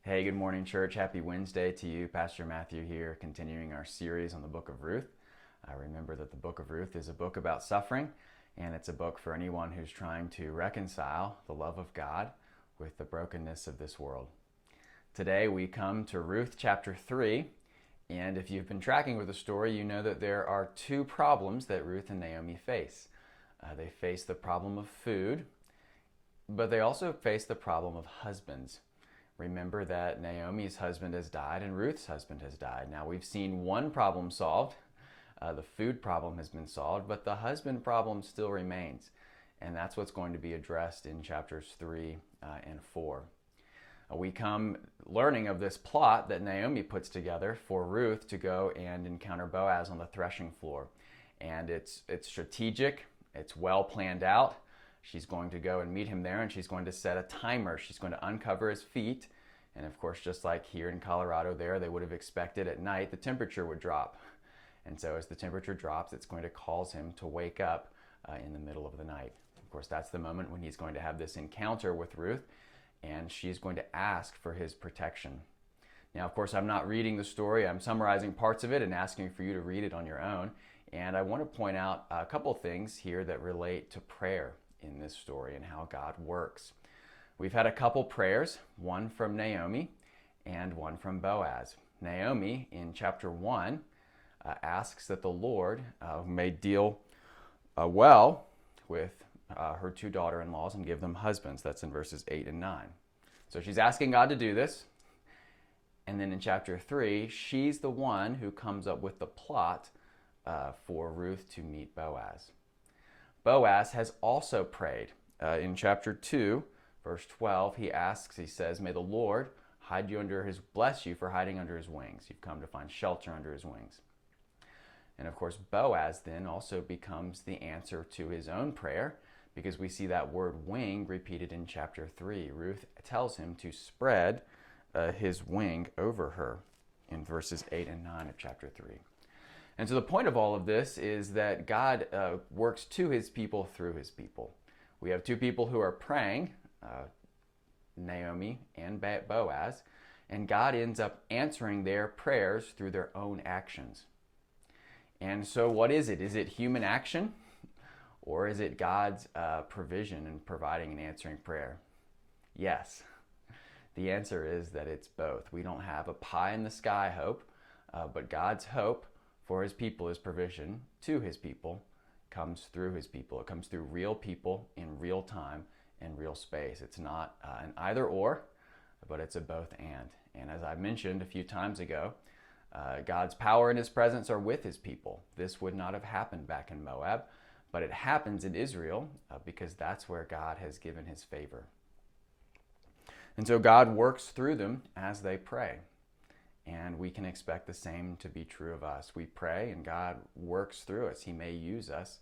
Hey, good morning, church. Happy Wednesday to you. Pastor Matthew here, continuing our series on the book of Ruth. Remember that the book of Ruth is a book about suffering, and it's a book for anyone who's trying to reconcile the love of God with the brokenness of this world. Today we come to Ruth chapter 3, and if you've been tracking with the story, you know that there are two problems that Ruth and Naomi face. They face the problem of food, but they also face the problem of husbands. Remember that Naomi's husband has died and Ruth's husband has died. Now we've seen one problem solved. The food problem has been solved, but the husband problem still remains. And that's what's going to be addressed in chapters 3 and 4. We come learning of this plot that Naomi puts together for Ruth to go and encounter Boaz on the threshing floor. And it's strategic, it's well planned out. She's going to go and meet him there, and she's going to set a timer. She's going to uncover his feet. And of course, just like here in Colorado there, they would have expected at night the temperature would drop. And so as the temperature drops, it's going to cause him to wake up in the middle of the night. Of course, that's the moment when he's going to have this encounter with Ruth, and she's going to ask for his protection. Now, of course, I'm not reading the story. I'm summarizing parts of it and asking for you to read it on your own. And I want to point out a couple things here that relate to prayer in this story and how God works. We've had a couple prayers, one from Naomi and one from Boaz. Naomi, in chapter 1, asks that the Lord may deal well with her two daughter-in-laws and give them husbands. That's in verses 8 and 9. So she's asking God to do this. And then in chapter 3, she's the one who comes up with the plot for Ruth to meet Boaz. Boaz has also prayed. In chapter 2, verse 12, he says, "May the Lord bless you for hiding under his wings. You've come to find shelter under his wings." And of course, Boaz then also becomes the answer to his own prayer, because we see that word wing repeated in chapter 3. Ruth tells him to spread his wing over her in verses 8 and 9 of chapter 3. And so the point of all of this is that God works to his people through his people. We have two people who are praying, Naomi and Boaz, and God ends up answering their prayers through their own actions. And so what is it? Is it human action? Or is it God's provision in providing and answering prayer? Yes. The answer is that it's both. We don't have a pie in the sky hope, but God's hope for his people, his provision to his people, comes through his people. It comes through real people in real time and real space. It's not an either or, but it's a both and. And as I mentioned a few times ago, God's power and his presence are with his people. This would not have happened back in Moab, but it happens in Israel because that's where God has given his favor. And so God works through them as they pray. And we can expect the same to be true of us. We pray and God works through us. He may use us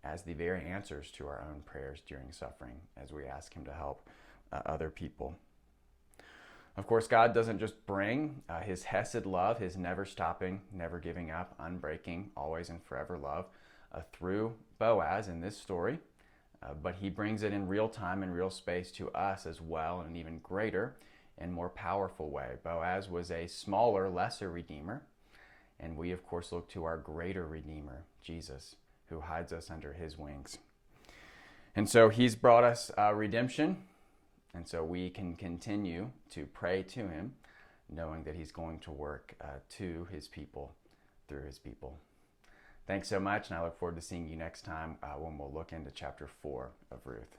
as the very answers to our own prayers during suffering as we ask him to help other people. Of course, God doesn't just bring his hesed love, his never stopping, never giving up, unbreaking, always and forever love through Boaz in this story, but he brings it in real time and real space to us as well in an even greater and more powerful way. Boaz was a smaller, lesser redeemer, and we of course look to our greater redeemer, Jesus, who hides us under his wings. And so he's brought us redemption, and so we can continue to pray to him, knowing that he's going to work to his people, through his people. Thanks so much, and I look forward to seeing you next time when we'll look into chapter 4 of Ruth.